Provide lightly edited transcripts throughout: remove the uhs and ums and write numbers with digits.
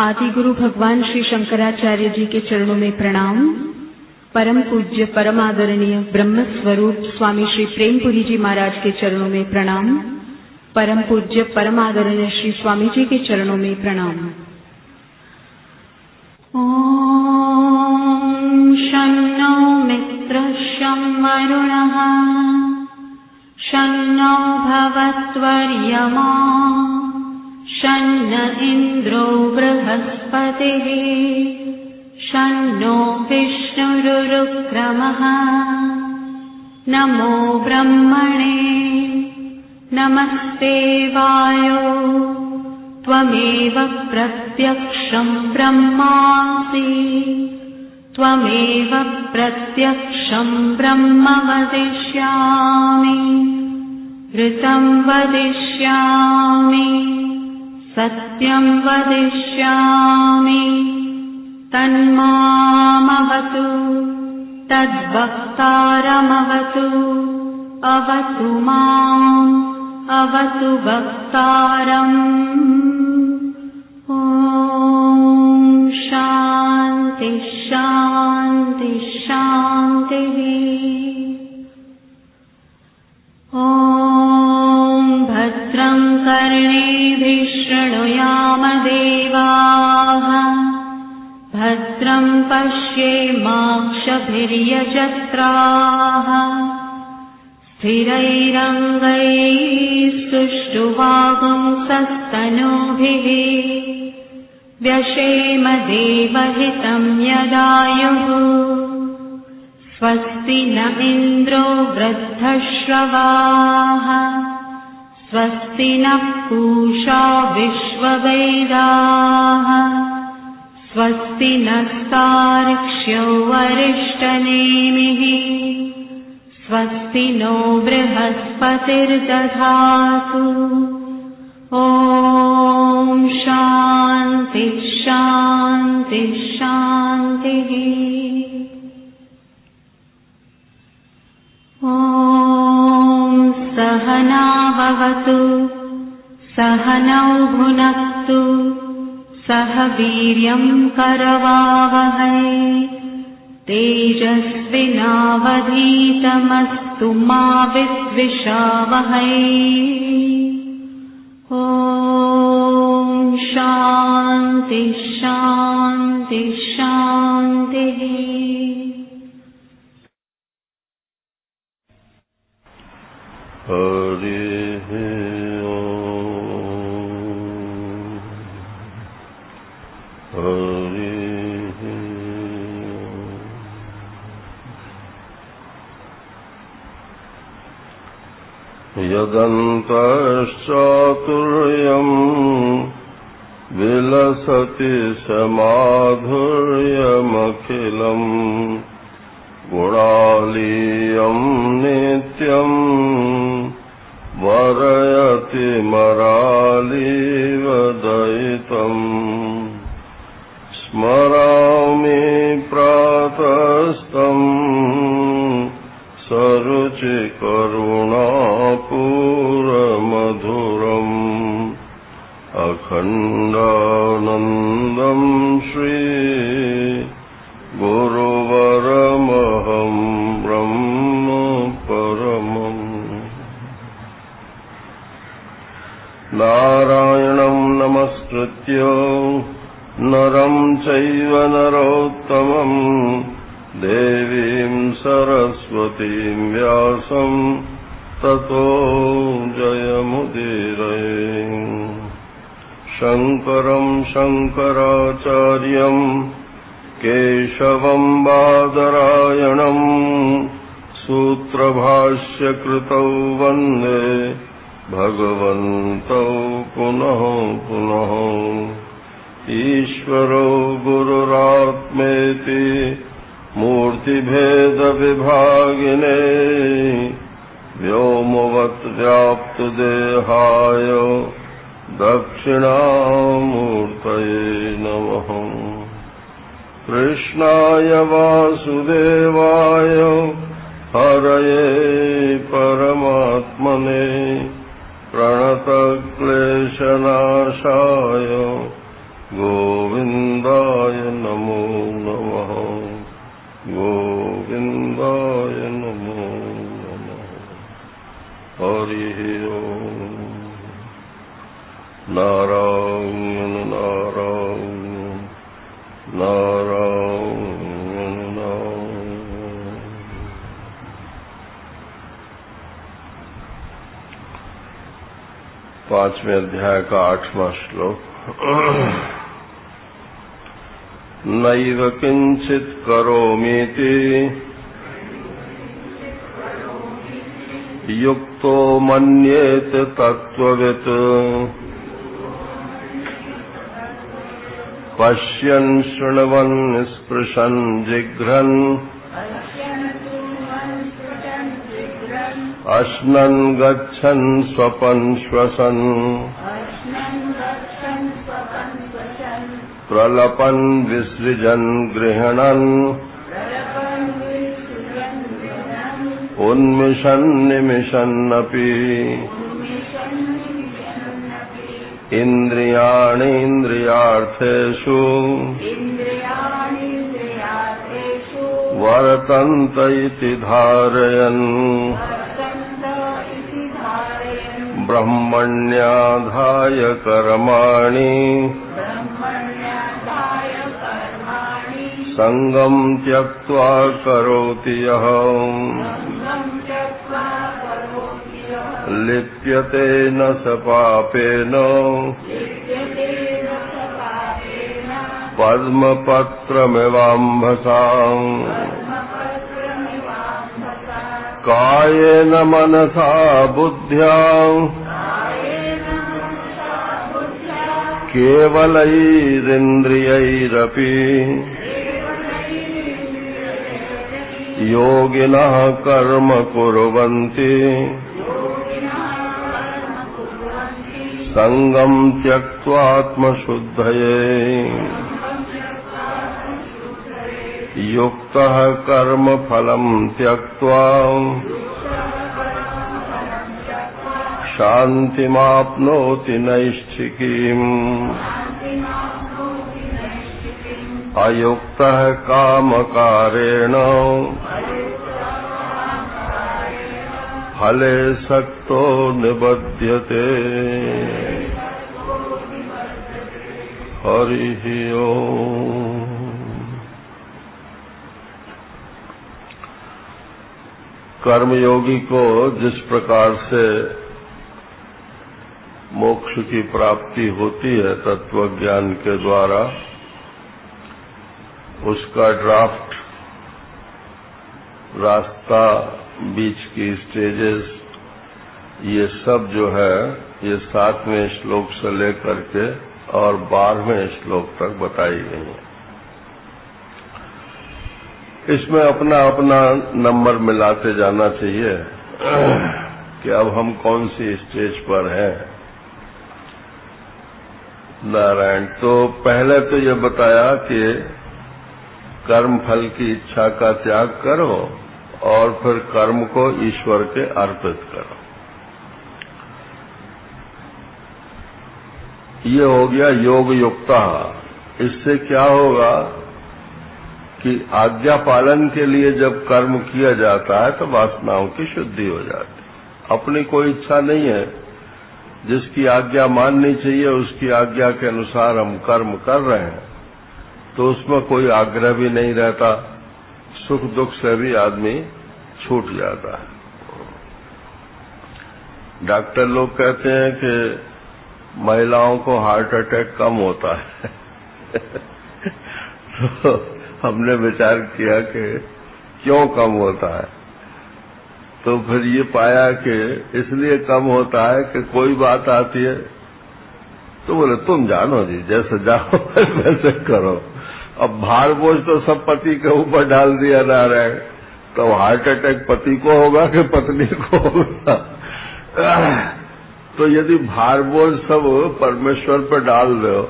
आदि गुरु भगवान श्री शंकराचार्य जी के चरणों में प्रणाम। परम पूज्य परम आदरणीय ब्रह्म स्वरूप स्वामी श्री प्रेमपुरी जी महाराज के चरणों में प्रणाम। परम पूज्य परम आदरणीय श्री स्वामी जी के चरणों में प्रणाम। ओम शन्नो मित्रः शं वरुणः शन्नो भवत्वर्यमा शन्न इन्द्रो बृहस्पतिः शन्नो विष्णुरुक्रमः। नमो ब्रह्मणे नमस्ते वायो त्वमेव प्रत्यक्षं ब्रह्मासि त्वमेव प्रत्यक्षं ब्रह्म वदिष्यामि ऋतं वदिष्यामि सत्यं वदिष्यामि तन्मामवतु तद्वक्तारमवतु अवतु माम् अवतु वक्तारम्। ॐ शान्ति शान्ति शान्तिः। ॐ भद्रं कर्णेभिः शृणुयाम देवाः भद्रं पश्येमाक्षभिर्यजत्राः स्थिरैरङ्गैस्तुष्टुवागुंसस्तनूभिः व्यशेम देवहितं यदायुः। स्वस्ति न इन्द्रो वृद्धश्रवाः स्वस्ति नः पूषा विश्ववेदाः स्वस्ति नस्तार्क्ष्यो अरिष्टनेमिः स्वस्ति नो बृहस्पतिर्दधातु। ॐ शान्ति शान्ति शान्तिः। ॐ सहना भवतु सहनौ भुनक्तु सह वीर्यं करवावहै तेजस्विनावधीतमस्तु मा विद्विषावहै। ॐ शान्ति शान्ति शान्तिः। हरिः हरिः यदन्तश्चातुर्यम् विलसति समाधुर्यमखिलम् गुणालीयं नित्यम् वरयति मरालीवदयितम्। स्मरामि प्रातस्तम् सरुचिकरुणापूरमधुरम् अखण्डानन्दं श्री गुरुवरमहं ब्रह्म परमम्। नारायणं नमस्कृत्य नरं चैव नरोत्तमम् देवीं सरस्वतीं व्यासं ततो जयमुदीरये। शङ्करं शङ्कराचार्यं केशवं बादरायणं सूत्रभाष्यकृतौ वन्दे भगवन्तौ पुनः पुनः। ईश्वरो गुरुरात्मेति मूर्तिभेदविभागिने व्योमवद्व्याप्तदेहाय दक्षिणामूर्तये नमः। कृष्णाय वासुदेवाय हरये परमात्मने प्रणतक्लेशनाशाय गोविन्दाय हरि ओम। नारायण नारायण नारायण नारायण। 5वें अध्याय का 8वां श्लोक। नैव किंचित करोमीति युक्तो मन्येत तत्त्ववित् पश्यन् शृण्वन् स्पृशन् जिघ्रन् अश्नन् गच्छन् स्वपन् श्वसन् प्रलपन् विसृजन् गृह्णन् उन्मिषन् निमिषन्नपि इन्द्रियाणीन्द्रियार्थेषु वर्तन्त इति धारयन् ब्रह्मण्याधाय कर्माणि संगम् त्यक्त्वा करोति यः लिप्यते न स पापेन पद्मपत्रमिवाम्भसा कायेन मनसा बुद्ध्या केवलैरिन्द्रियैरपि योगिनः कर्म कुर्वन्ति संगम् त्यक्त्वात्मशुद्धये युक्तः कर्म फलम् त्यक्त्वा शान्तिमाप्नोति नैष्ठिकीम् अयुक्तः कामकारेण फले सक्तो निबध्यते। हरि ओम। कर्मयोगी को जिस प्रकार से मोक्ष की प्राप्ति होती है तत्व ज्ञान के द्वारा, उसका ड्राफ्ट, रास्ता, बीच की स्टेजेस, ये सब जो है ये 7वें श्लोक से लेकर के और 12वें श्लोक तक बताई गई है। इसमें अपना अपना नंबर मिलाते जाना चाहिए कि अब हम कौन सी स्टेज पर हैं। नारायण। तो पहले तो ये बताया कि कर्म फल की इच्छा का त्याग करो और फिर कर्म को ईश्वर के अर्पित करो। ये हो गया योग युक्ता। इससे क्या होगा कि आज्ञा पालन के लिए जब कर्म किया जाता है तो वासनाओं की शुद्धि हो जाती है। अपनी कोई इच्छा नहीं है, जिसकी आज्ञा माननी चाहिए उसकी आज्ञा के अनुसार हम कर्म कर रहे हैं, तो उसमें कोई आग्रह भी नहीं रहता, सुख दुख से भी आदमी छूट जाता है। डॉक्टर लोग कहते हैं कि महिलाओं को हार्ट अटैक कम होता है तो हमने विचार किया कि क्यों कम होता है, तो फिर ये पाया कि इसलिए कम होता है कि कोई बात आती है तो बोले तुम जानो जी, जैसे जाओ वैसे करो। अब भार बोझ तो सब पति के ऊपर डाल दिया जा रहा है, तो हार्ट अटैक पति को होगा कि पत्नी को होगा। तो यदि भार बोझ सब परमेश्वर पर डाल दो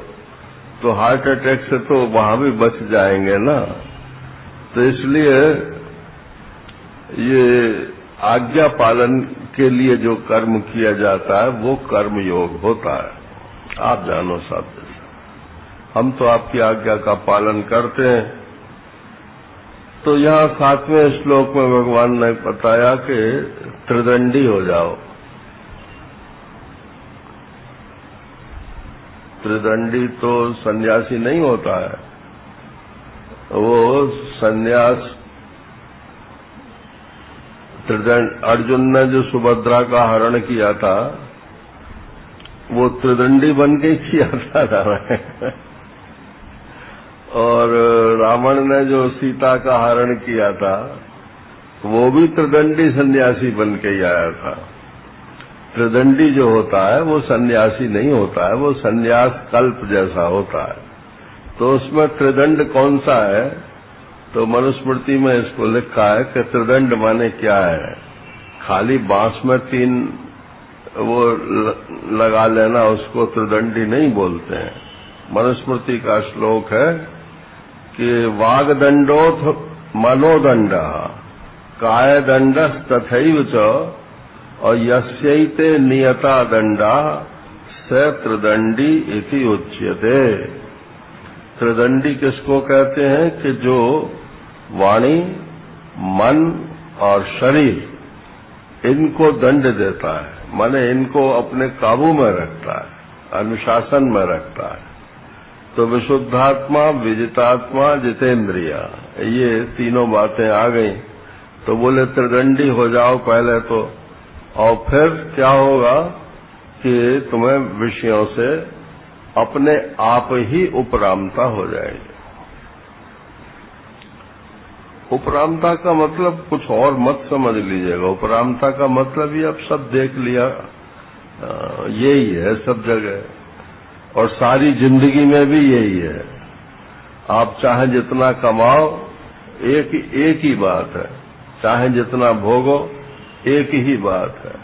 तो हार्ट अटैक से तो वहां भी बच जाएंगे ना। तो इसलिए ये आज्ञा पालन के लिए जो कर्म किया जाता है वो कर्म योग होता है। आप जानो साहब, हम तो आपकी आज्ञा का पालन करते हैं। तो यहाँ 7वें श्लोक में भगवान ने बताया कि त्रिदंडी हो जाओ, त्रिदंडी तो सन्यासी नहीं होता है। वो सन्यास अर्जुन ने जो सुभद्रा का हरण किया था वो त्रिदंडी बन के किया था और रावण ने जो सीता का हरण किया था वो भी त्रिदंडी सन्यासी बन के ही आया था। त्रिदंडी जो होता है वो सन्यासी नहीं होता है, वो सन्यास कल्प जैसा होता है। तो उसमें त्रिदंड कौन सा है? तो मनुस्मृति में इसको लिखा है कि त्रिदंड माने क्या है? खाली बांस में 3 वो लगा लेना उसको त्रिदंडी नहीं बोलते हैं। मनुस्मृति का श्लोक है कि वागदंडोथ मनोदंड कायदंड तथैव च और यस्यैते नियता दंडा स त्रिदंडी इति उच्यते। त्रिदंडी किसको कहते हैं? कि जो वाणी, मन और शरीर इनको दंड देता है, माने इनको अपने काबू में रखता है, अनुशासन में रखता है। तो विशुद्धात्मा, विजितात्मा, जितेंद्रिया, ये तीनों बातें आ गई। तो बोले त्रिदंडी हो जाओ पहले तो, और फिर क्या होगा कि तुम्हें विषयों से अपने आप ही उपरामता हो जाएगी। उपरामता का मतलब कुछ और मत समझ लीजिएगा। उपरामता का मतलब ही अब सब देख लिया, यही है सब जगह और सारी जिंदगी में भी यही है। आप चाहे जितना कमाओ एक ही बात है, चाहे जितना भोगो एक ही बात है।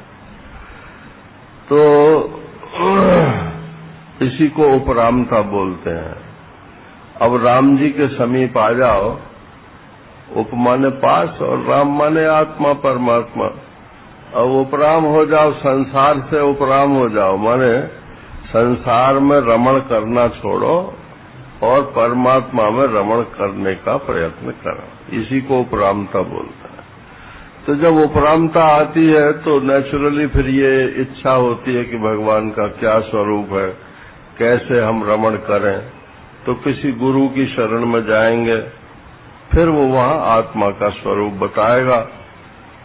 तो इसी को उपरामता बोलते हैं। अब राम जी के समीप आ जाओ, उप माने पास और राम माने आत्मा परमात्मा। अब उपराम हो जाओ, संसार से उपराम हो जाओ, माने संसार में रमण करना छोड़ो और परमात्मा में रमण करने का प्रयत्न करो। इसी को उपरामता बोलते हैं। तो जब उपरामता आती है तो नेचुरली फिर ये इच्छा होती है कि भगवान का क्या स्वरूप है, कैसे हम रमण करें। तो किसी गुरु की शरण में जाएंगे, फिर वो वहां आत्मा का स्वरूप बताएगा।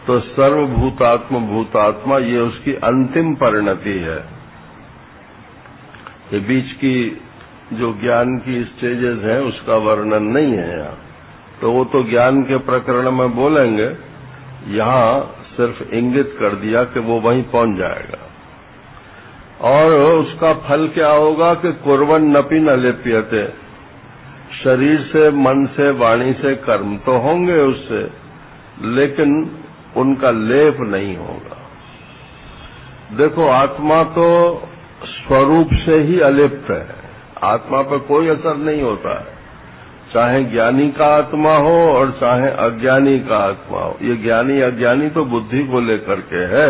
तो सर्वभूतात्म भूतात्मा ये उसकी अंतिम परिणति है। ये बीच की जो ज्ञान की स्टेजेस हैं उसका वर्णन नहीं है यहाँ, तो वो तो ज्ञान के प्रकरण में बोलेंगे। यहाँ सिर्फ इंगित कर दिया कि वो वहीं पहुंच जाएगा। और उसका फल क्या होगा कि कुर्वन् नपि न लिप्यते। शरीर से, मन से, वाणी से कर्म तो होंगे उससे, लेकिन उनका लेप नहीं होगा। देखो, आत्मा तो स्वरूप से ही अलिप्त है, आत्मा पर कोई असर नहीं होता है, चाहे ज्ञानी का आत्मा हो और चाहे अज्ञानी का आत्मा हो। ये ज्ञानी अज्ञानी तो बुद्धि को लेकर के है।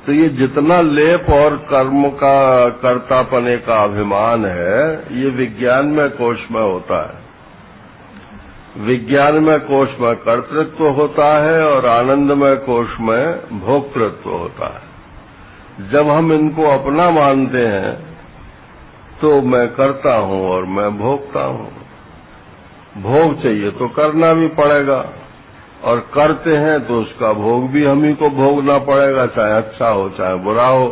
तो ये जितना लेप और कर्म का कर्तापने का अभिमान है, ये विज्ञान में कोश में होता है। विज्ञान में कोश में कर्तृत्व होता है और आनंदमय कोश में भोक्तृत्व होता है। जब हम इनको अपना मानते हैं तो मैं करता हूं और मैं भोगता हूं। भोग चाहिए तो करना भी पड़ेगा, और करते हैं तो उसका भोग भी हम ही को भोगना पड़ेगा, चाहे अच्छा हो चाहे बुरा हो।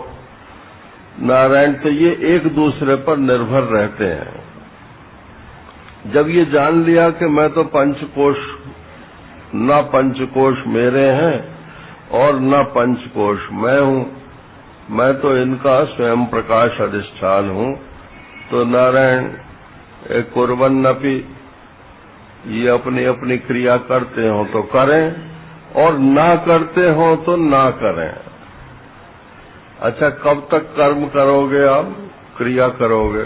नारायण, तो ये एक दूसरे पर निर्भर रहते हैं। जब ये जान लिया कि मैं तो पंचकोश, न पंचकोश मेरे हैं और न पंचकोश मैं हूं, मैं तो इनका स्वयं प्रकाश अधिष्ठान हूं, तो नारायण कुर्वन्नपि, ये अपनी अपनी क्रिया करते हो तो करें और ना करते हो तो ना करें। अच्छा, कब तक कर्म करोगे आप, क्रिया करोगे?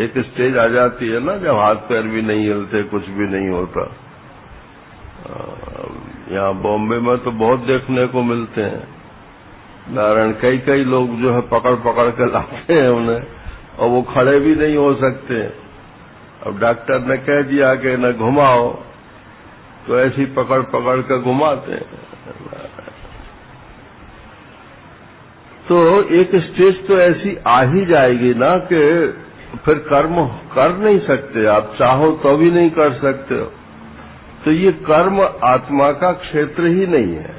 एक स्टेज आ जाती है ना जब हाथ पैर भी नहीं हिलते, कुछ भी नहीं होता। यहाँ बॉम्बे में तो बहुत देखने को मिलते हैं नारायण। कई लोग जो है पकड़ पकड़ के लाते हैं उन्हें, और वो खड़े भी नहीं हो सकते। अब डॉक्टर ने कह दिया कि न घुमाओ, तो ऐसी पकड़ पकड़ के घुमाते हैं। तो एक स्टेज तो ऐसी आ ही जाएगी ना कि फिर कर्म कर नहीं सकते, आप चाहो तो भी नहीं कर सकते हो। तो ये कर्म आत्मा का क्षेत्र ही नहीं है।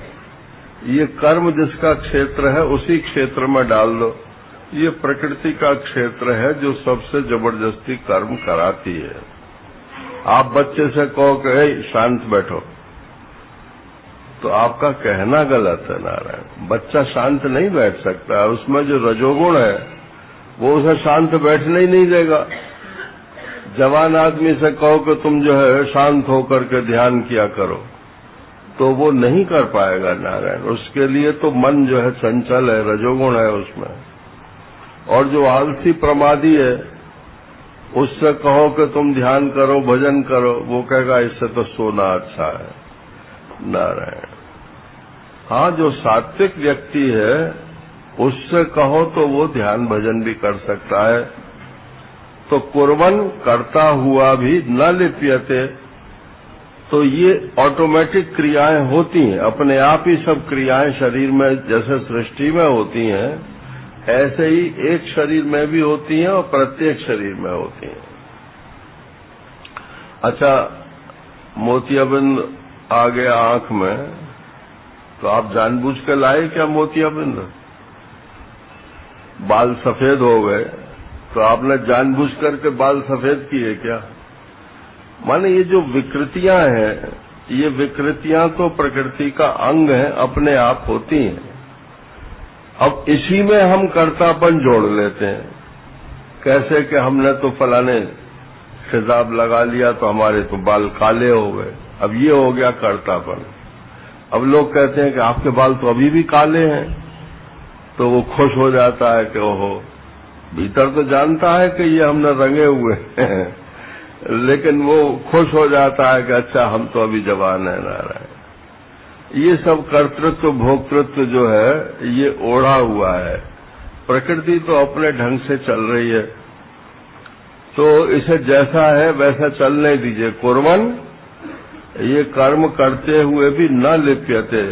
ये कर्म जिसका क्षेत्र है उसी क्षेत्र में डाल दो। ये प्रकृति का क्षेत्र है जो सबसे जबरदस्ती कर्म कराती है। आप बच्चे से कहो कि शांत बैठो, तो आपका कहना गलत है नारायण। बच्चा शांत नहीं बैठ सकता, उसमें जो रजोगुण है वो उसे शांत बैठने ही नहीं देगा। जवान आदमी से कहो कि तुम जो है शांत होकर के ध्यान किया करो, तो वो नहीं कर पाएगा नारायण। उसके लिए तो मन जो है चंचल है, रजोगुण है उसमें। और जो आलसी प्रमादी है उससे कहो कि तुम ध्यान करो, भजन करो, वो कहेगा इससे तो सोना अच्छा है नारायण। हाँ, जो सात्विक व्यक्ति है उससे कहो तो वो ध्यान भजन भी कर सकता है। तो कुर्बन करता हुआ भी न लिप्यते, तो ये ऑटोमेटिक क्रियाएं होती हैं, अपने आप ही सब क्रियाएं शरीर में जैसे सृष्टि में होती हैं ऐसे ही एक शरीर में भी होती हैं और प्रत्येक शरीर में होती हैं। अच्छा, मोतियाबिंद आ गया आंख में, तो आप जानबूझ कर लाए क्या मोतियाबिंद? बाल सफेद हो गए तो आपने जानबूझ करके बाल सफेद किए क्या? माने ये जो विकृतियां हैं, ये विकृतियां तो प्रकृति का अंग है, अपने आप होती हैं। अब इसी में हम कर्तापन जोड़ लेते हैं। कैसे कि हमने तो फलाने खिताब लगा लिया तो हमारे तो बाल काले हो गए, अब ये हो गया कर्तापन। अब लोग कहते हैं कि आपके बाल तो अभी भी काले हैं, तो वो खुश हो जाता है कि ओहो, भीतर तो जानता है कि ये हमने रंगे हुए हैं लेकिन वो खुश हो जाता है कि अच्छा हम तो अभी जवान है नारायण। ये सब कर्तृत्व भोक्तृत्व जो है ये ओढ़ा हुआ है। प्रकृति तो अपने ढंग से चल रही है, तो इसे जैसा है वैसा चलने दीजिए। कुर्बन, ये कर्म करते हुए भी न लिप्यते,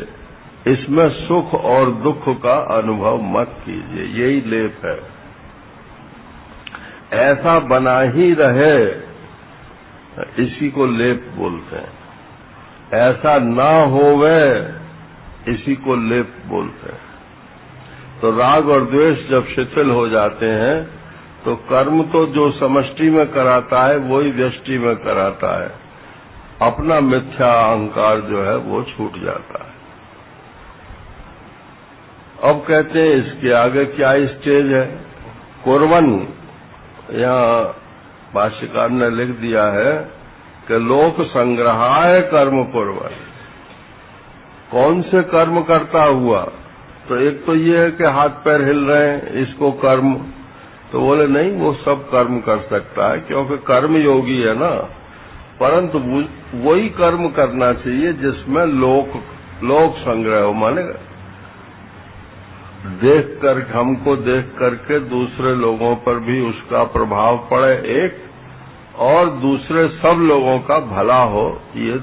इसमें सुख और दुख का अनुभव मत कीजिए, यही लेप है। ऐसा बना ही रहे, इसी को लेप बोलते हैं। ऐसा ना होवे, इसी को लेप बोलते हैं। तो राग और द्वेष जब शिथिल हो जाते हैं तो कर्म तो जो समष्टि में कराता है वही व्यष्टि में कराता है। अपना मिथ्या अहंकार जो है वो छूट जाता है। अब कहते हैं इसके आगे क्या स्टेज है? कुर्बन, यहाँ भाष्यकार ने लिख दिया है कि लोक संग्रहाय कर्म कुर्बन। कौन से कर्म करता हुआ? तो एक तो ये है कि हाथ पैर हिल रहे हैं, इसको कर्म। तो बोले नहीं, वो सब कर्म कर सकता है क्योंकि कर्म योगी है ना। परंतु वही कर्म करना चाहिए जिसमें लोक संग्रह हो। माने हमको देख करके दूसरे लोगों पर भी उसका प्रभाव पड़े एक, और दूसरे सब लोगों का भला हो। ये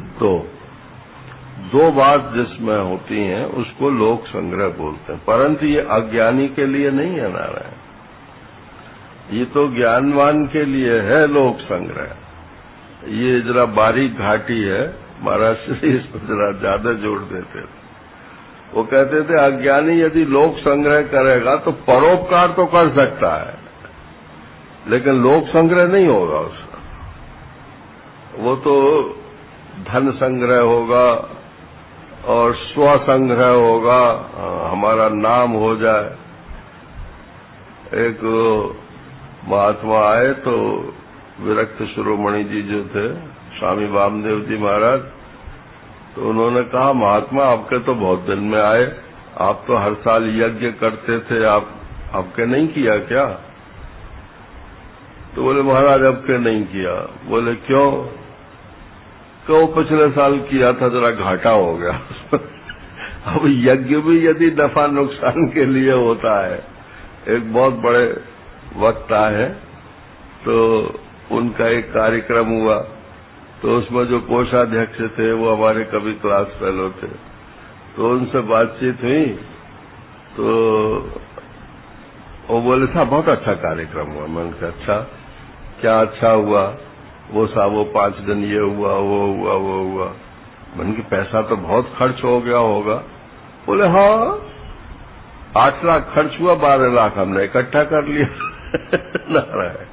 दो बात जिसमें होती हैं उसको लोक संग्रह बोलते हैं। परंतु ये अज्ञानी के लिए नहीं है नारायण, ये तो ज्ञानवान के लिए है लोक संग्रह। ये जरा बारीक घाटी है, महाराज श्री इसको जरा ज्यादा जोड़ देते थे। वो कहते थे अज्ञानी यदि लोक संग्रह करेगा तो परोपकार तो कर सकता है, लेकिन लोक संग्रह नहीं होगा उसका। वो तो धन संग्रह होगा और स्व संग्रह होगा, हमारा नाम हो जाए। एक महात्मा आए तो विरक्त शिरोमणि जी जो थे, स्वामी वामदेव जी महाराज, तो उन्होंने कहा महात्मा आपके तो बहुत दिन में आए, आप तो हर साल यज्ञ करते थे, आपके नहीं किया क्या? तो बोले महाराज अब के नहीं किया। बोले क्यों? तो पिछले साल किया था, जरा घाटा हो गया अब यज्ञ भी यदि नफा नुकसान के लिए होता है। एक बहुत बड़े वक्ता है, तो उनका एक कार्यक्रम हुआ, तो उसमें जो कोषाध्यक्ष थे वो हमारे कभी क्लास फेलो थे, तो उनसे बातचीत हुई। तो वो बोले था बहुत अच्छा कार्यक्रम हुआ। मैंने कहा अच्छा, क्या अच्छा हुआ? वो 5 दिन ये हुआ, वो हुआ, वो हुआ। मैंने कहा पैसा तो बहुत खर्च हो गया होगा। बोले हाँ, 8 लाख खर्च हुआ, 12 लाख हमने इकट्ठा कर लिया। नारायण।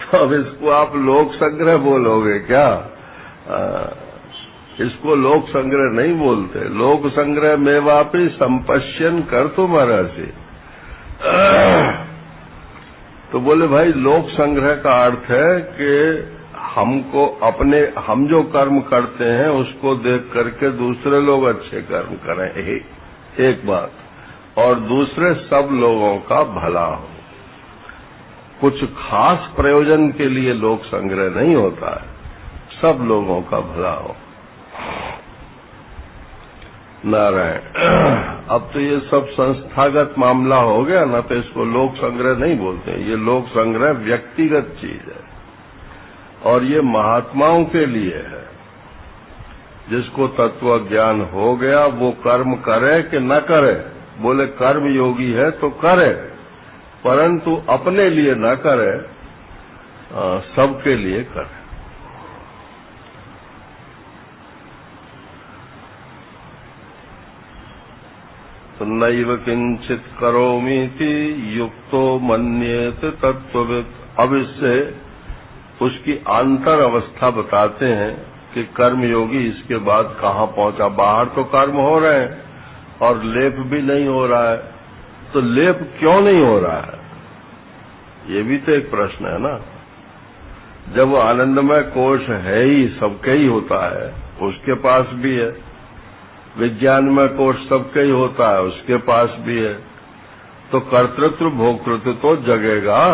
तो अब इसको आप लोक संग्रह बोलोगे क्या? इसको लोक संग्रह नहीं बोलते। लोक संग्रह में वापी संपश्यन कर तुम्हारा से। तो बोले भाई लोक संग्रह का अर्थ है कि हम जो कर्म करते हैं उसको देख करके दूसरे लोग अच्छे कर्म करें, एक बात। और दूसरे सब लोगों का भला हो। कुछ खास प्रयोजन के लिए लोक संग्रह नहीं होता है, सब लोगों का भला हो। नारायण। अब तो ये सब संस्थागत मामला हो गया ना, तो इसको लोक संग्रह नहीं बोलते। ये लोक संग्रह व्यक्तिगत चीज है और ये महात्माओं के लिए है। जिसको तत्व ज्ञान हो गया वो कर्म करे कि न करे। बोले कर्म योगी है तो करे, परंतु अपने लिए न करे, सबके लिए करे। नैव किंचित करोमीति युक्तो मन्येत तत्वविद। अब इससे उसकी आंतर अवस्था बताते हैं कि कर्मयोगी इसके बाद कहाँ पहुंचा। बाहर तो कर्म हो रहे हैं और लेप भी नहीं हो रहा है, तो लेप क्यों नहीं हो रहा है? ये भी तो एक प्रश्न है ना। जब वो आनंदमय कोश है ही, सबके ही होता है, उसके पास भी है। विज्ञान में कोश सबके ही होता है, उसके पास भी है। तो कर्तृत्व भोक्तृत्व तो जगेगा।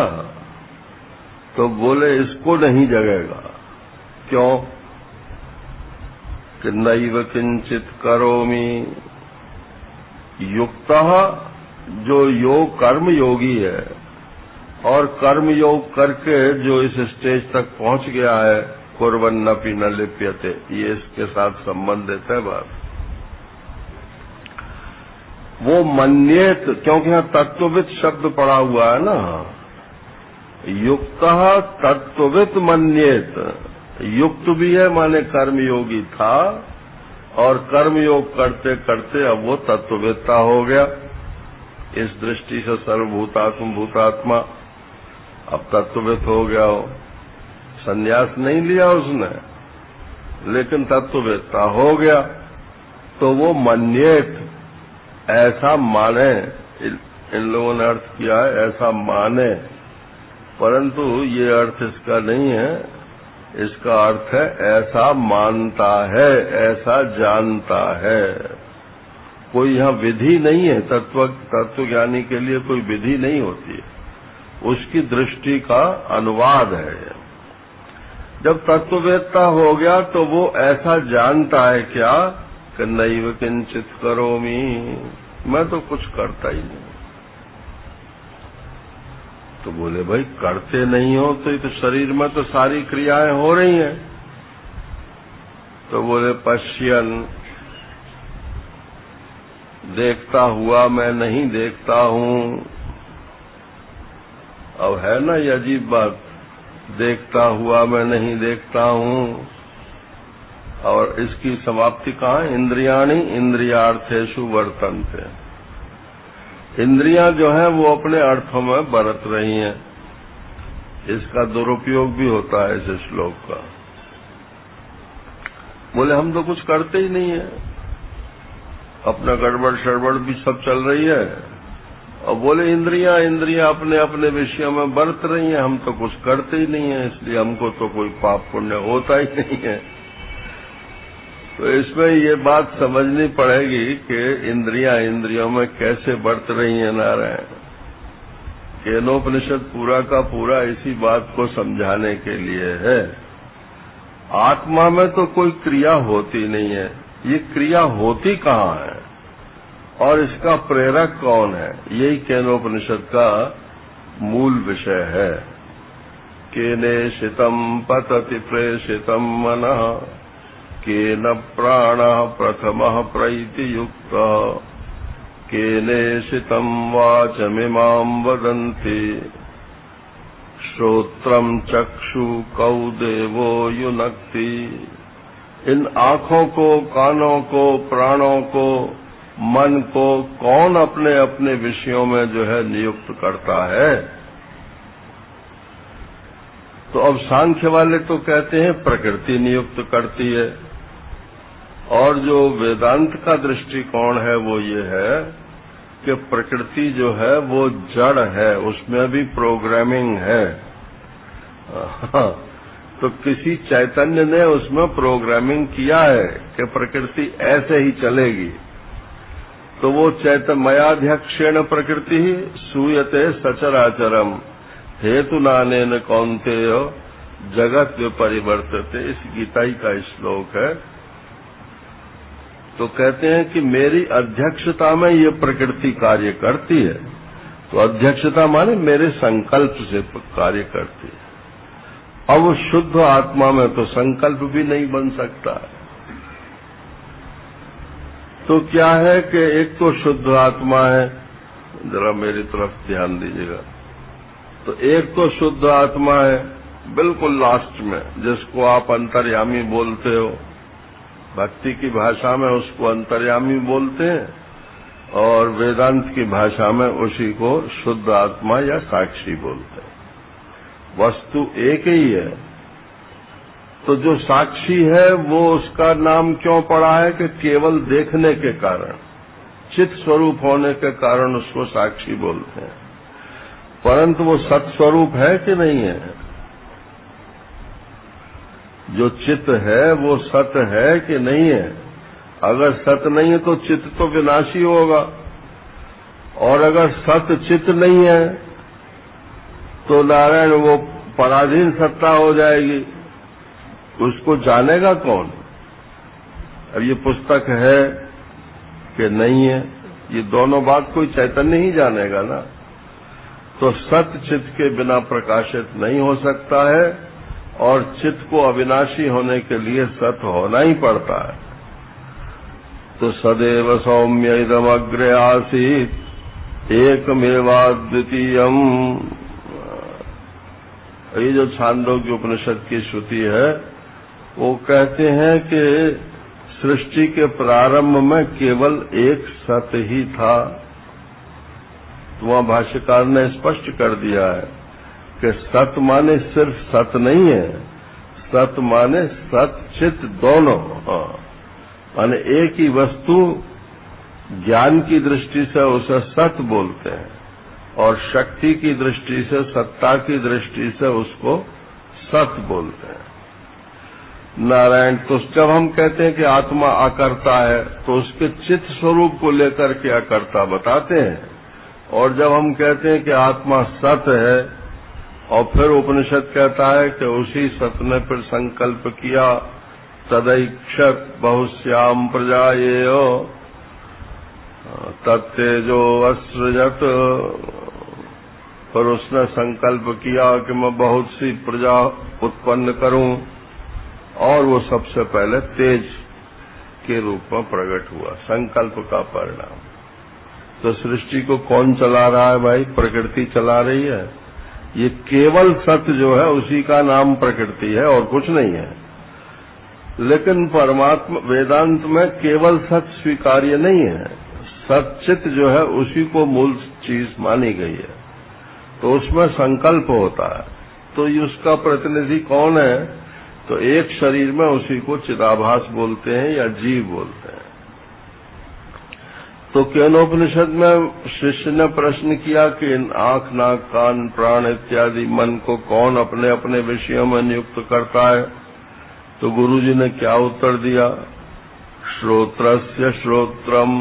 तो बोले इसको नहीं जगेगा। क्यों? कि नैव किंचित करोमि युक्तः, जो योग कर्म योगी है और कर्म योग करके जो इस स्टेज तक पहुंच गया है, कुर्वन्नपि न लिप्यते, ये इसके साथ संबंधित है बात। वो मन्येत, क्योंकि यहाँ तत्वविद शब्द पड़ा हुआ है ना। युक्तः तत्वविद मन्येत, युक्त भी है माने कर्मयोगी था और कर्मयोग करते करते अब वो तत्ववेत्ता हो गया। इस दृष्टि से सर्वभूतात्म भूतात्मा, अब तत्ववेत्त हो गया हो। संन्यास नहीं लिया उसने, लेकिन तत्ववेत्ता हो गया। तो वो मन्येत, ऐसा माने, इन लोगों ने अर्थ किया है ऐसा माने, परंतु ये अर्थ इसका नहीं है। इसका अर्थ है ऐसा मानता है, ऐसा जानता है। कोई यहाँ विधि नहीं है। तत्वज्ञानी के लिए कोई विधि नहीं होती है, उसकी दृष्टि का अनुवाद है। जब तत्ववेत्ता हो गया तो वो ऐसा जानता है क्या कि नैव किंचित करोमि, मैं तो कुछ करता ही नहीं। तो बोले भाई करते नहीं हो तो ये तो शरीर में तो सारी क्रियाएं हो रही हैं। तो बोले पश्यन, देखता हुआ मैं नहीं देखता हूं। अब है ना ये अजीब बात, देखता हुआ मैं नहीं देखता हूं। और इसकी समाप्ति कहाँ? इंद्रियाणि इंद्रियार्थेषु वर्तन्ते। इंद्रियां जो हैं वो अपने अर्थों में बरत रही हैं। इसका दुरुपयोग भी होता है इस श्लोक का। बोले हम तो कुछ करते ही नहीं है, अपना गड़बड़ शड़बड़ भी सब चल रही है। और बोले इंद्रियां अपने अपने विषयों में बरत रही हैं, हम तो कुछ करते ही नहीं है, इसलिए हमको तो कोई पाप पुण्य होता ही नहीं है। तो इसमें ये बात समझनी पड़ेगी कि इंद्रियों में कैसे बरत रही है। नारायण। केनोपनिषद पूरा का पूरा इसी बात को समझाने के लिए है। आत्मा में तो कोई क्रिया होती नहीं है, ये क्रिया होती कहाँ है और इसका प्रेरक कौन है, यही केनोपनिषद का मूल विषय है। केनेशितं पतति प्रेषितं मनः, केन प्राणः प्रथमः प्रैति युक्तः, केनेषितं वाचमिमां वदन्ति श्रोत्रं चक्षु कौ देवो युनक्ति। इन आँखों को, कानों को, प्राणों को, मन को कौन अपने अपने विषयों में जो है नियुक्त करता है? तो अब सांख्य वाले तो कहते हैं प्रकृति नियुक्त करती है, और जो वेदांत का दृष्टिकोण है वो ये है कि प्रकृति जो है वो जड़ है, उसमें भी प्रोग्रामिंग है। तो किसी चैतन्य ने उसमें प्रोग्रामिंग किया है कि प्रकृति ऐसे ही चलेगी। तो वो चैतन्यमयाध्यक्षेण प्रकृति ही सूयते सचराचरम हेतुनानेन कौन्तेय जगत विपरिवर्तते। इस गीताई का श्लोक है। तो कहते हैं कि मेरी अध्यक्षता में ये प्रकृति कार्य करती है। तो अध्यक्षता माने मेरे संकल्प से कार्य करती है। अब शुद्ध आत्मा में तो संकल्प भी नहीं बन सकता है। तो क्या है कि एक तो शुद्ध आत्मा है, जरा मेरी तरफ ध्यान दीजिएगा। तो एक तो शुद्ध आत्मा है बिल्कुल लास्ट में, जिसको आप अंतर्यामी बोलते हो। भक्ति की भाषा में उसको अंतर्यामी बोलते हैं, और वेदांत की भाषा में उसी को शुद्ध आत्मा या साक्षी बोलते हैं। वस्तु एक ही है। तो जो साक्षी है वो उसका नाम क्यों पड़ा है कि केवल देखने के कारण, चित स्वरूप होने के कारण उसको साक्षी बोलते हैं। परंतु वो सत स्वरूप है कि नहीं है? जो चित है वो सत है कि नहीं है? अगर सत नहीं है तो चित तो विनाशी होगा, और अगर सत चित नहीं है तो नारायण वो पराधीन सत्ता हो जाएगी। उसको जानेगा कौन? अब ये पुस्तक है कि नहीं है, ये दोनों बात कोई चैतन्य ही जानेगा ना। तो सत चित के बिना प्रकाशित नहीं हो सकता है, और चित को अविनाशी होने के लिए सत होना ही पड़ता है। तो सदैव सौम्य इदमग्रे आसीत् एकमेवाद्वितीयम्। ये जो छांदोग्य उपनिषद की श्रुति है वो कहते हैं कि सृष्टि के प्रारंभ में केवल एक सत ही था। तो वहां भाष्यकार ने स्पष्ट कर दिया है कि सत माने सिर्फ सत नहीं है, सत माने सत चित दोनों। माने एक ही वस्तु ज्ञान की दृष्टि से उसे सत बोलते हैं, और शक्ति की दृष्टि से, सत्ता की दृष्टि से उसको सत बोलते हैं। नारायण, तो जब हम कहते हैं कि आत्मा अकर्ता है तो उसके चित्त स्वरूप को लेकर के अकर्ता बताते हैं, और जब हम कहते हैं कि आत्मा सत है, और फिर उपनिषद कहता है कि उसी सत ने फिर संकल्प किया तदैक्षत बहुश्याम प्रजायेयो तत्तेजो असृजत। पर उसने संकल्प किया कि मैं बहुत सी प्रजा उत्पन्न करूं, और वो सबसे पहले तेज के रूप में प्रकट हुआ, संकल्प का परिणाम। तो सृष्टि को कौन चला रहा है भाई? प्रकृति चला रही है। ये केवल सत्य जो है उसी का नाम प्रकृति है और कुछ नहीं है। लेकिन परमात्मा वेदांत में केवल सत्य स्वीकार्य नहीं है, सच्चित जो है उसी को मूल चीज मानी गई है। तो उसमें संकल्प होता है। तो उसका प्रतिनिधि कौन है? तो एक शरीर में उसी को चिदाभास बोलते हैं या जीव बोलते हैं। तो केनोपनिषद में शिष्य ने प्रश्न किया कि इन आंख, नाक, कान, प्राण इत्यादि मन को कौन अपने अपने विषयों में नियुक्त करता है? तो गुरुजी ने क्या उत्तर दिया? श्रोत्रस्य श्रोत्रम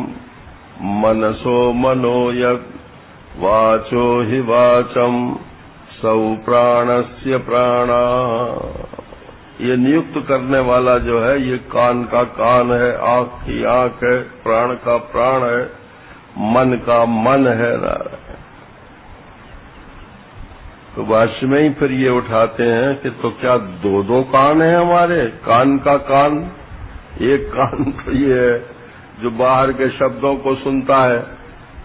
मनसो मनो यत् वाचो हि वाचम सौ प्राणस्य प्राणा। ये नियुक्त करने वाला जो है ये कान का कान है, आंख की आंख है, प्राण का प्राण है, मन का मन है। तो भाष्य में ही फिर ये उठाते हैं कि तो क्या दो दो कान है हमारे? कान का कान, एक कान तो ये है जो बाहर के शब्दों को सुनता है,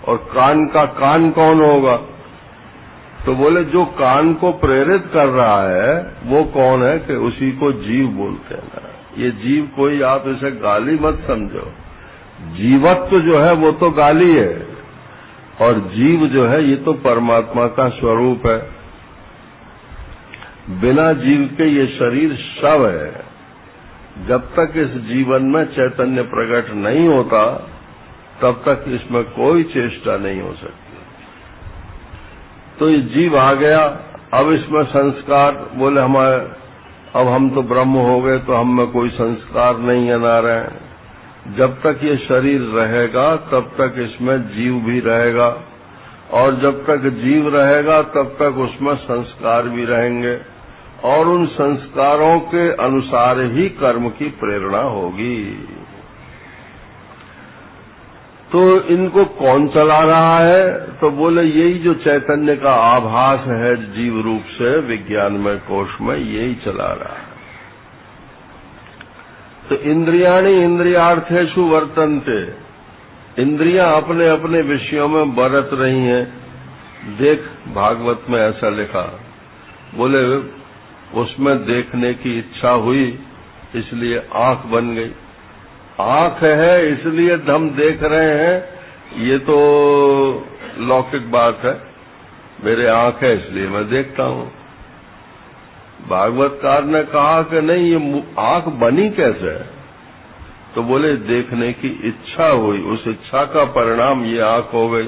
और कान का कान कौन होगा? तो बोले जो कान को प्रेरित कर रहा है वो कौन है कि उसी को जीव बोलते हैं ना। ये जीव कोई आप इसे गाली मत समझो। जीवत्व जो है वो तो गाली है, और जीव जो है ये तो परमात्मा का स्वरूप है। बिना जीव के ये शरीर शव है। जब तक इस जीवन में चैतन्य प्रकट नहीं होता तब तक इसमें कोई चेष्टा नहीं हो सकती। तो ये जीव आ गया, अब इसमें संस्कार, बोले हमारे अब हम तो ब्रह्म हो गए तो हम में कोई संस्कार नहीं है नारायण। जब तक ये शरीर रहेगा तब तक इसमें जीव भी रहेगा, और जब तक जीव रहेगा तब तक उसमें संस्कार भी रहेंगे, और उन संस्कारों के अनुसार ही कर्म की प्रेरणा होगी। तो इनको कौन चला रहा है? तो बोले यही जो चैतन्य का आभास है जीव रूप से विज्ञानमय कोश में, यही चला रहा है। तो इंद्रियाणि इंद्रियार्थेषु वर्तन्ते, इंद्रियां अपने अपने विषयों में बरत रही हैं। देख, भागवत में ऐसा लिखा, बोले उसमें देखने की इच्छा हुई इसलिए आंख बन गई। आंख है इसलिए हम देख रहे हैं, ये तो लौकिक बात है। मेरे आंख है इसलिए मैं देखता हूं। भागवतकार ने कहा कि नहीं, ये आंख बनी कैसे? तो बोले देखने की इच्छा हुई, उस इच्छा का परिणाम ये आंख हो गई।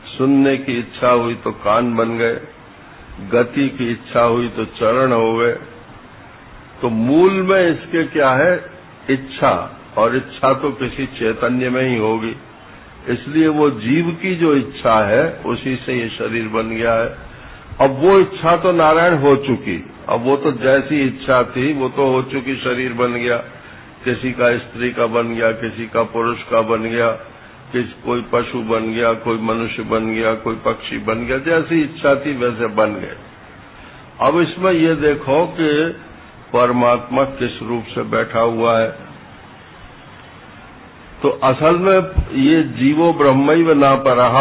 सुनने की इच्छा हुई तो कान बन गए, गति की इच्छा हुई तो चरण हो गए। तो मूल में इसके क्या है? इच्छा, और इच्छा तो किसी चैतन्य में ही होगी। इसलिए वो जीव की जो इच्छा है उसी से ये शरीर बन गया है। अब वो इच्छा तो नारायण हो चुकी, अब वो तो जैसी इच्छा थी वो तो हो चुकी, शरीर बन गया। किसी का स्त्री का बन गया, किसी का पुरुष का बन गया, कोई पशु बन गया, कोई मनुष्य बन गया, कोई पक्षी बन गया। जैसी इच्छा थी वैसे बन गए। अब इसमें ये देखो कि परमात्मा किस रूप से बैठा हुआ है। तो असल में ये जीवो ब्रह्मैव न परः,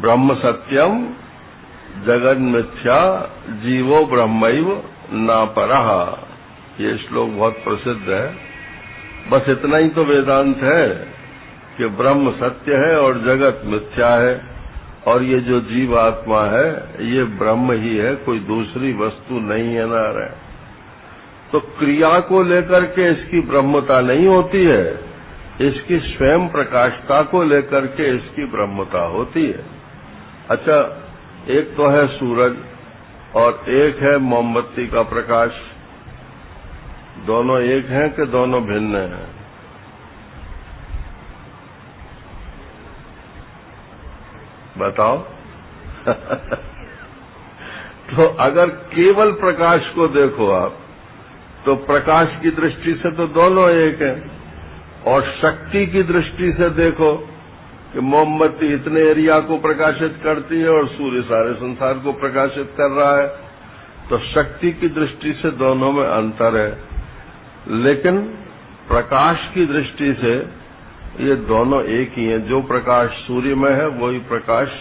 ब्रह्म सत्यम जगन मिथ्या जीवो ब्रह्मैव न परः, ये श्लोक बहुत प्रसिद्ध है। बस इतना ही तो वेदांत है कि ब्रह्म सत्य है और जगत मिथ्या है, और ये जो जीव आत्मा है ये ब्रह्म ही है, कोई दूसरी वस्तु नहीं है नारायण। तो क्रिया को लेकर के इसकी ब्रह्मता नहीं होती है, इसकी स्वयं प्रकाशता को लेकर के इसकी ब्रह्मता होती है। अच्छा, एक तो है सूरज और एक है मोमबत्ती का प्रकाश। दोनों एक हैं कि दोनों भिन्न हैं? बताओ। तो अगर केवल प्रकाश को देखो आप, तो प्रकाश की दृष्टि से तो दोनों एक हैं, और शक्ति की दृष्टि से देखो कि मोमबत्ती इतने एरिया को प्रकाशित करती है और सूर्य सारे संसार को प्रकाशित कर रहा है। तो शक्ति की दृष्टि से दोनों में अंतर है, लेकिन प्रकाश की दृष्टि से ये दोनों एक ही हैं। जो प्रकाश सूर्य में है वही प्रकाश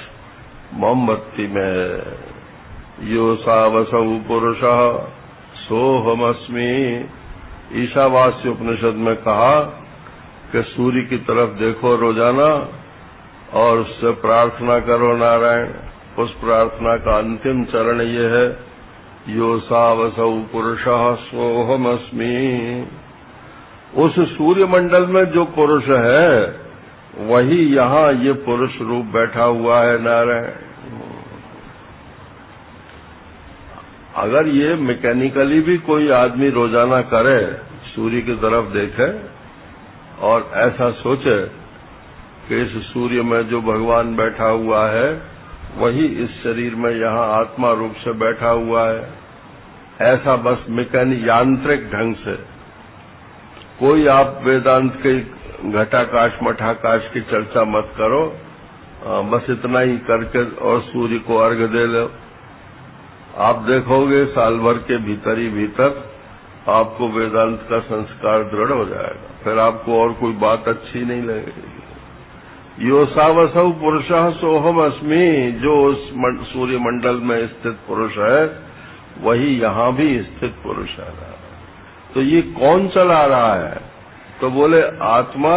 मोमबत्ती में है। यो सा वसौ पुरुषः सोहमस्मि, ईशावास्य उपनिषद में कहा कि सूर्य की तरफ देखो रोजाना और उससे प्रार्थना करो नारायण। उस प्रार्थना का अंतिम चरण ये है, यो सा वसौ पुरुषः सोहमस्मि। उस सूर्य मंडल में जो पुरुष है वही यहाँ ये पुरुष रूप बैठा हुआ है नारायण। अगर ये मैकेनिकली भी कोई आदमी रोजाना करे, सूर्य की तरफ देखे और ऐसा सोचे कि इस सूर्य में जो भगवान बैठा हुआ है वही इस शरीर में यहाँ आत्मा रूप से बैठा हुआ है, ऐसा बस यांत्रिक ढंग से। कोई आप वेदांत के घटाकाश मठाकाश की चर्चा मत करो, बस इतना ही करके और सूर्य को अर्घ्य दे लो। आप देखोगे साल भर के भीतर ही भीतर आपको वेदांत का संस्कार दृढ़ हो जाएगा, फिर आपको और कोई बात अच्छी नहीं लगेगी। योसावसौ पुरुषः सोहम अस्मि, जो उस सूर्य मंडल में स्थित पुरुष है वही यहाँ भी स्थित पुरुष है। तो ये कौन चला रहा है? तो बोले आत्मा,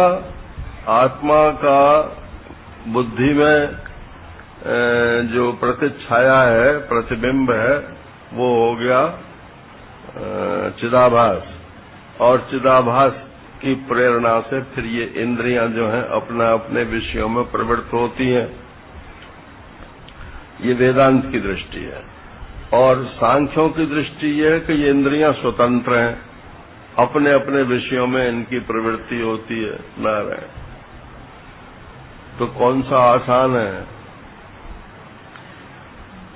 आत्मा का बुद्धि में जो प्रतिच्छाया है, प्रतिबिंब है, वो हो गया चिदाभास, और चिदाभास की प्रेरणा से फिर ये इंद्रियां जो हैं अपना अपने विषयों में प्रवृत्त होती हैं। ये वेदांत की दृष्टि है। और सांख्यों की दृष्टि ये है कि ये इंद्रियां स्वतंत्र हैं, अपने अपने विषयों में इनकी प्रवृत्ति होती है। नारायण, तो कौन सा आसान है?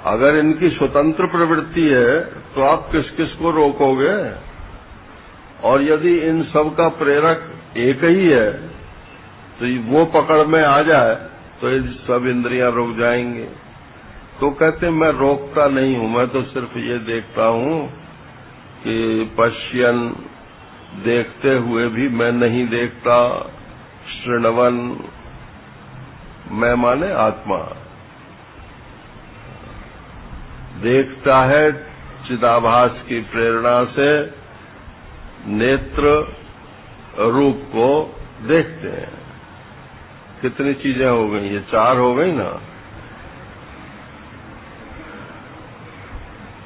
अगर इनकी स्वतंत्र प्रवृत्ति है तो आप किस किस को रोकोगे? और यदि इन सब का प्रेरक एक ही है तो वो पकड़ में आ जाए तो ये सब इंद्रियां रुक जाएंगी। तो कहते मैं रोकता नहीं हूं, मैं तो सिर्फ ये देखता हूं कि पश्यन, देखते हुए भी मैं नहीं देखता, शृण्वन, मैं माने आत्मा देखता है चिदाभास की प्रेरणा से, नेत्र रूप को देखते हैं। कितनी चीजें हो गई? ये 4 हो गई ना।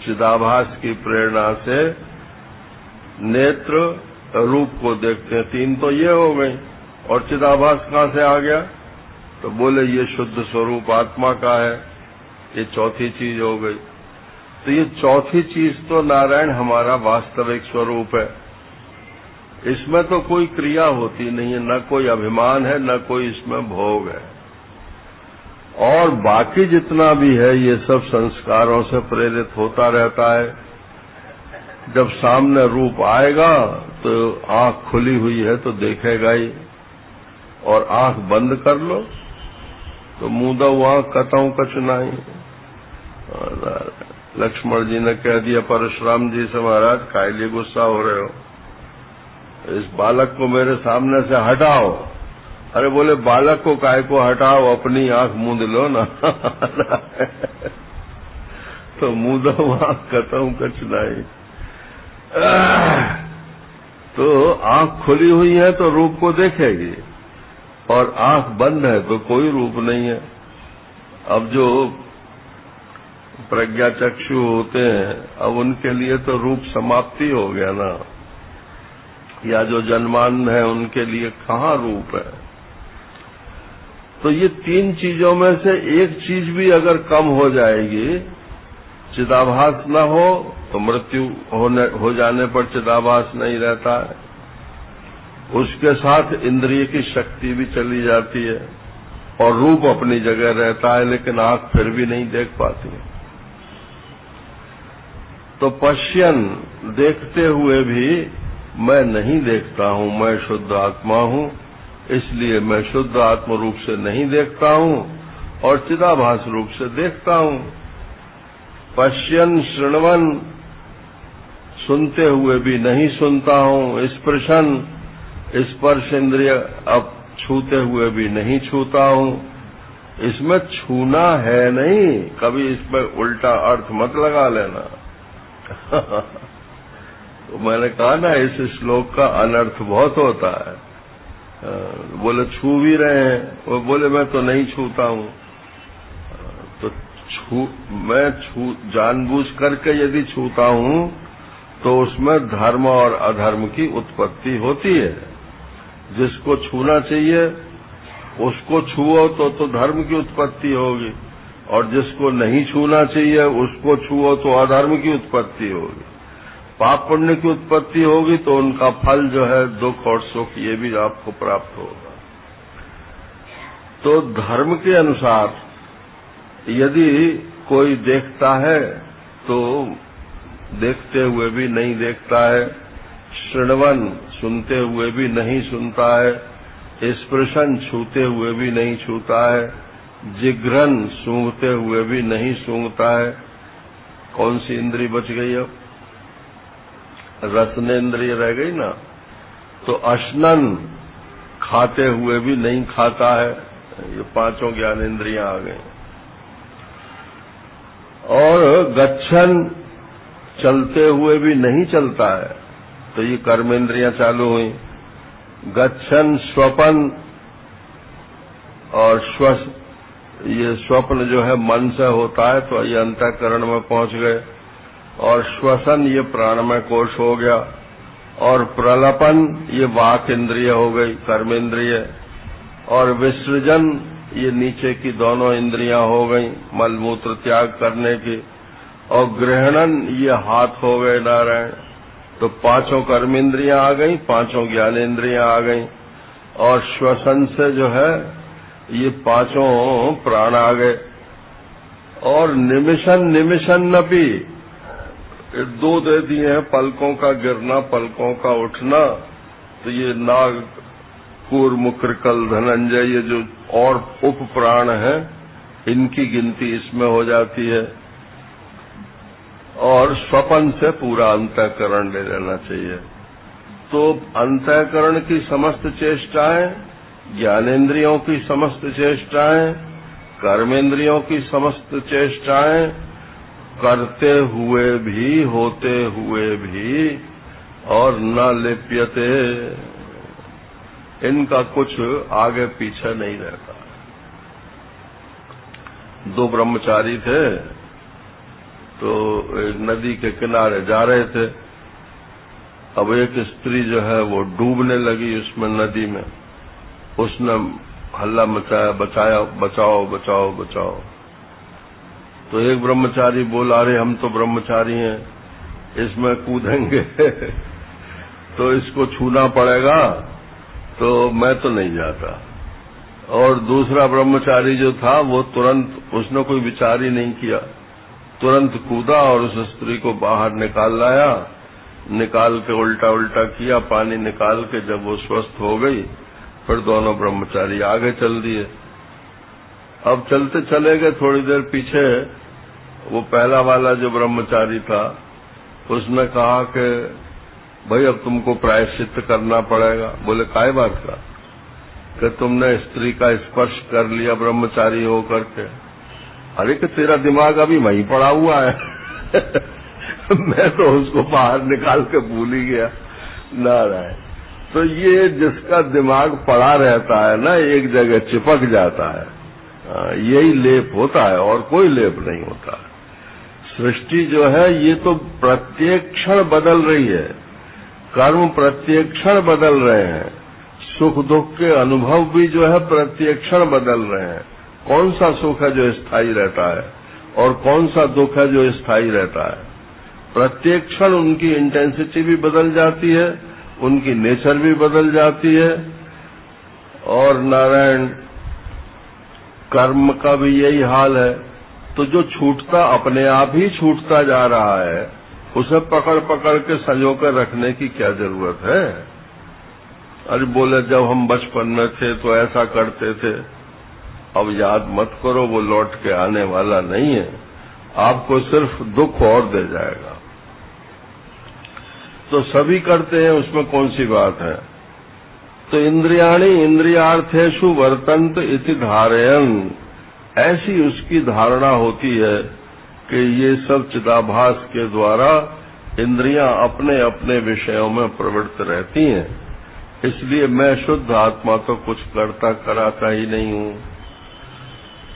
चिदाभास की प्रेरणा से नेत्र रूप को देखते हैं, 3 तो ये हो गई। और चिदाभास कहाँ से आ गया? तो बोले ये शुद्ध स्वरूप आत्मा का है, ये चौथी चीज हो गई। तो ये चौथी चीज तो नारायण हमारा वास्तविक स्वरूप है। इसमें तो कोई क्रिया होती नहीं है, न कोई अभिमान है, न कोई इसमें भोग है। और बाकी जितना भी है ये सब संस्कारों से प्रेरित होता रहता है। जब सामने रूप आएगा तो आंख खुली हुई है तो देखेगा ही, और आंख बंद कर लो तो मुदव आंख कतऊ कचुनाई। लक्ष्मण जी ने कह दिया परशुराम जी से, महाराज काहे लिए गुस्सा हो रहे हो, इस बालक को मेरे सामने से हटाओ। अरे बोले बालक को काहे को हटाओ, अपनी आंख मूंद लो ना। तो मुदव आंख कतऊ कचुनाई। तो आंख खुली हुई है तो रूप को देखेगी, और आंख बंद है तो कोई रूप नहीं है। अब जो प्रज्ञा चक्षु होते हैं, अब उनके लिए तो रूप समाप्ति हो गया ना, या जो जन्मांध है उनके लिए कहाँ रूप है। तो ये 3 चीजों में से एक चीज भी अगर कम हो जाएगी, चिदाभास न हो तो मृत्यु हो जाने पर चिदाभास नहीं रहता है। उसके साथ इंद्रिय की शक्ति भी चली जाती है और रूप अपनी जगह रहता है, लेकिन आंख फिर भी नहीं देख पाती। तो पश्यन, देखते हुए भी मैं नहीं देखता हूं, मैं शुद्ध आत्मा हूं, इसलिए मैं शुद्ध आत्म रूप से नहीं देखता हूं और चिदाभास रूप से देखता हूं। पश्यन शृण्वन, सुनते हुए भी नहीं सुनता हूं। स्पर्शन, स्पर्श इंद्रिय अब छूते हुए भी नहीं छूता हूं। इसमें छूना है नहीं, कभी इसमें उल्टा अर्थ मत लगा लेना। तो मैंने कहा ना इस श्लोक का अनर्थ बहुत होता है। बोले छू भी रहे हैं, वो बोले मैं तो नहीं छूता हूं। तो मैं जानबूझ करके यदि छूता हूं तो उसमें धर्म और अधर्म की उत्पत्ति होती है। जिसको छूना चाहिए उसको छुओ तो धर्म की उत्पत्ति होगी, और जिसको नहीं छूना चाहिए उसको छुओ तो अधर्म की उत्पत्ति होगी। पाप पुण्य की उत्पत्ति होगी तो उनका फल जो है दुख और सुख ये भी आपको प्राप्त होगा। तो धर्म के अनुसार यदि कोई देखता है तो देखते हुए भी नहीं देखता है, श्रवण सुनते हुए भी नहीं सुनता है, स्पर्शन छूते हुए भी नहीं छूता है, जिघ्रन सूंघते हुए भी नहीं सूंघता है। कौन सी इंद्री बच गई? अब रसनेन्द्रिय रह गई ना। तो अश्नन खाते हुए भी नहीं खाता है, ये पांचों ज्ञानेंद्रियां आ गई। और गच्छन चलते हुए भी नहीं चलता है, तो ये कर्मेंद्रियां चालू हुई। गच्छन स्वपन और ये स्वप्न जो है मन से होता है, तो ये अंतःकरण में पहुंच गए। और श्वसन ये प्राणमय कोश हो गया। और प्रलपन ये वाक इंद्रिय हो गई, कर्मेंद्रिय। और विसर्जन ये नीचे की दोनों इंद्रियां हो गई, मलमूत्र त्याग करने की। और ग्रहणन ये हाथ हो गए नारायण। तो पांचों कर्मेंद्रियां आ गई, पांचों ज्ञानेंद्रियां आ गई। और श्वसन से जो है ये पांचों प्राण आ गए। और निमिषन नपी दो दे दिए हैं, पलकों का गिरना, पलकों का उठना। तो ये नाग, कूर्म, कृकल, धनंजय, ये जो और उप प्राण हैं, इनकी गिनती इसमें हो जाती है। और स्वपन से पूरा अंतःकरण ले लेना चाहिए। तो अंतःकरण की समस्त चेष्टाएं, ज्ञानेंद्रियों की समस्त चेष्टाएं, कर्मेंद्रियों की समस्त चेष्टाएं करते हुए भी, होते हुए भी, और न लिप्यते, इनका कुछ आगे पीछे नहीं रहता। दो ब्रह्मचारी थे, तो एक नदी के किनारे जा रहे थे। अब एक स्त्री जो है वो डूबने लगी उसमें, नदी में। उसने हल्ला मचाया, बचाओ बचाओ बचाओ। तो एक ब्रह्मचारी बोला, अरे हम तो ब्रह्मचारी हैं, इसमें कूदेंगे तो इसको छूना पड़ेगा, तो मैं तो नहीं जाता। और दूसरा ब्रह्मचारी जो था वो तुरंत, उसने कोई विचार ही नहीं किया, तुरंत कूदा और उस स्त्री को बाहर निकाल लाया। निकाल के उल्टा उल्टा किया, पानी निकाल के जब वो स्वस्थ हो गई, फिर दोनों ब्रह्मचारी आगे चल दिए। अब चलते चले गए, थोड़ी देर पीछे वो पहला वाला जो ब्रह्मचारी था, उसने कहा कि भाई अब तुमको प्रायश्चित करना पड़ेगा। बोले काय बात का? कि तुमने स्त्री का स्पर्श कर लिया ब्रह्मचारी होकर के। अरे कि तेरा दिमाग अभी वहीं पड़ा हुआ है मैं तो उसको बाहर निकाल के भूल ही गया। नारायण। तो ये जिसका दिमाग पड़ा रहता है ना, एक जगह चिपक जाता है, यही लेप होता है, और कोई लेप नहीं होता। सृष्टि जो है ये तो प्रत्येक क्षण बदल रही है, कर्म प्रत्येक क्षण बदल रहे हैं, सुख दुख के अनुभव भी जो है प्रत्येक क्षण बदल रहे हैं। कौन सा सुख है जो स्थायी रहता है और कौन सा दुख है जो स्थायी रहता है? प्रत्येक क्षण उनकी इंटेंसिटी भी बदल जाती है, उनकी नेचर भी बदल जाती है। और नारायण, कर्म का भी यही हाल है। तो जो छूटता अपने आप ही छूटता जा रहा है, उसे पकड़ पकड़ के संजो कर रखने की क्या जरूरत है? अरे बोले जब हम बचपन में थे तो ऐसा करते थे। अब याद मत करो, वो लौट के आने वाला नहीं है, आपको सिर्फ दुख और दे जाएगा। तो सभी करते हैं, उसमें कौन सी बात है? तो इंद्रियाणि इंद्रियार्थेषु वर्तन्त इति धारयन्, ऐसी उसकी धारणा होती है कि ये सब चिदाभास के द्वारा इंद्रियां अपने अपने विषयों में प्रवृत्त रहती हैं। इसलिए मैं शुद्ध आत्मा तो कुछ करता कराता ही नहीं हूं।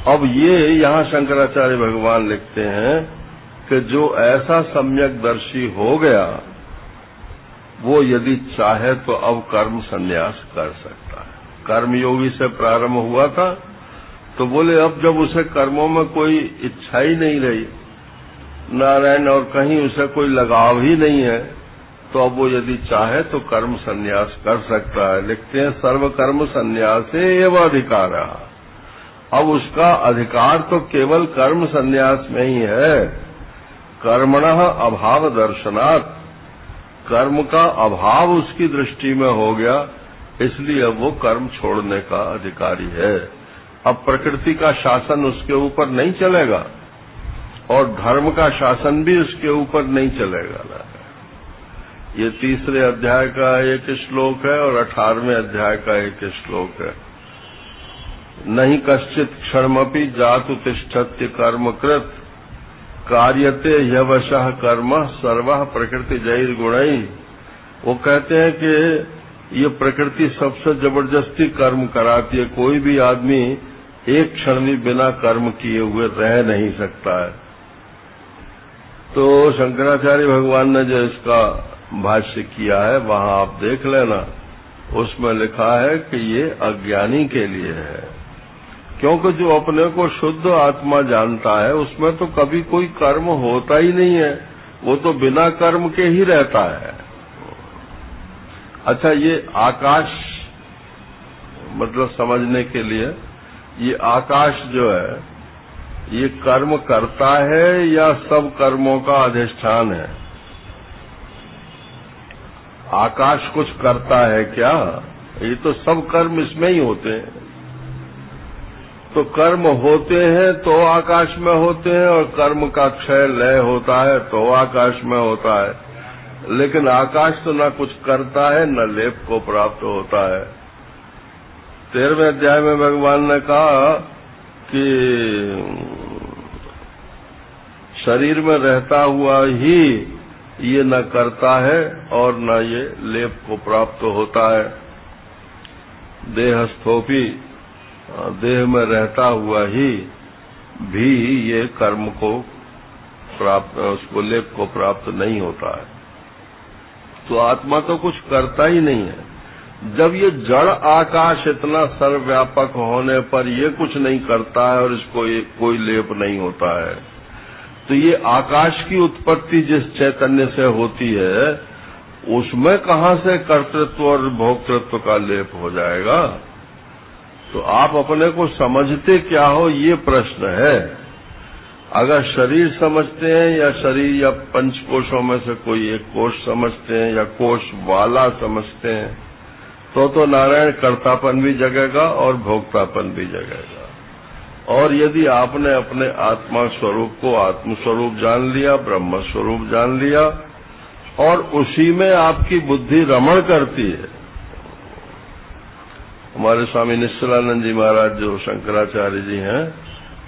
अब ये यहाँ शंकराचार्य भगवान लिखते हैं कि जो ऐसा सम्यक दर्शी हो गया, वो यदि चाहे तो अब कर्म संन्यास कर सकता है। कर्मयोगी से प्रारंभ हुआ था, तो बोले अब जब उसे कर्मों में कोई इच्छा ही नहीं रही नारायण, और कहीं उसे कोई लगाव ही नहीं है, तो अब वो यदि चाहे तो कर्म संन्यास कर सकता है। लिखते हैं सर्व कर्म संन्यासे एव अधिकार। अब उसका अधिकार तो केवल कर्म संन्यास में ही है। कर्मणः अभाव दर्शनात्, कर्म का अभाव उसकी दृष्टि में हो गया, इसलिए अब वो कर्म छोड़ने का अधिकारी है। अब प्रकृति का शासन उसके ऊपर नहीं चलेगा और धर्म का शासन भी उसके ऊपर नहीं चलेगा। ये 3रे अध्याय का एक श्लोक है और 18वें अध्याय का एक श्लोक है। नहीं कश्चित क्षणमपि जातु तिष्ठत्य कर्मकृत कार्यते यवशः कर्म सर्वः प्रकृति जैर गुणई। वो कहते हैं कि ये प्रकृति सबसे जबरदस्ती कर्म कराती है, कोई भी आदमी एक क्षण भी बिना कर्म किए हुए रह नहीं सकता है। तो शंकराचार्य भगवान ने जो इसका भाष्य किया है वहां आप देख लेना, उसमें लिखा है कि ये अज्ञानी के लिए है, क्योंकि जो अपने को शुद्ध आत्मा जानता है उसमें तो कभी कोई कर्म होता ही नहीं है, वो तो बिना कर्म के ही रहता है। अच्छा, ये आकाश मतलब समझने के लिए, ये आकाश जो है ये कर्म करता है या सब कर्मों का अधिष्ठान है? आकाश कुछ करता है क्या? ये तो सब कर्म इसमें ही होते हैं। तो कर्म होते हैं तो आकाश में होते हैं, और कर्म का क्षय लय होता है तो आकाश में होता है। लेकिन आकाश तो न कुछ करता है न लेप को प्राप्त होता है। 13वें अध्याय में भगवान ने कहा कि शरीर में रहता हुआ ही ये न करता है और न ये लेप को प्राप्त होता है। देहस्थोपी, देह में रहता हुआ ही भी ये कर्म को प्राप्त, उसको लेप को प्राप्त नहीं होता है। तो आत्मा तो कुछ करता ही नहीं है। जब ये जड़ आकाश इतना सर्वव्यापक होने पर ये कुछ नहीं करता है और इसको कोई लेप नहीं होता है, तो ये आकाश की उत्पत्ति जिस चैतन्य से होती है उसमें कहाँ से कर्तृत्व और भोक्तृत्व का लेप हो जाएगा? तो आप अपने को समझते क्या हो, ये प्रश्न है। अगर शरीर समझते हैं या शरीर या पंचकोशों में से कोई एक कोश समझते हैं या कोश वाला समझते हैं, तो नारायण कर्तापन भी जगेगा और भोक्तापन भी जगेगा। और यदि आपने अपने आत्मा स्वरूप को आत्म स्वरूप जान लिया, ब्रह्म स्वरूप जान लिया, और उसी में आपकी बुद्धि रमण करती है। हमारे स्वामी निश्चलानंद जी महाराज जो शंकराचार्य जी हैं,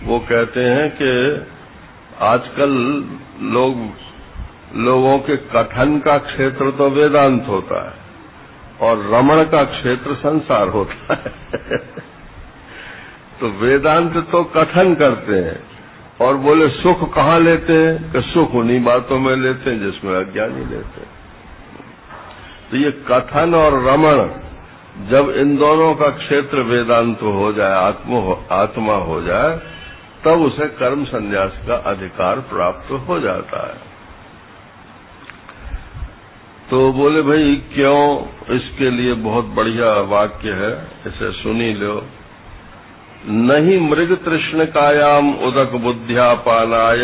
वो कहते हैं कि आजकल लोगों के कथन का क्षेत्र तो वेदांत होता है और रमण का क्षेत्र संसार होता है। तो वेदांत तो कथन करते हैं और बोले सुख कहाँ लेते हैं, कि सुख उन्हीं बातों में लेते हैं जिसमें अज्ञानी लेते हैं। तो ये कथन और रमण, जब इन दोनों का क्षेत्र वेदांत हो जाए, आत्मा हो जाए, तब उसे कर्म संन्यास का अधिकार प्राप्त हो जाता है। तो बोले भाई क्यों? इसके लिए बहुत बढ़िया वाक्य है, इसे सुनी लो। नहीं मृग तृष्ण कायाम उदक बुद्ध्या पानाय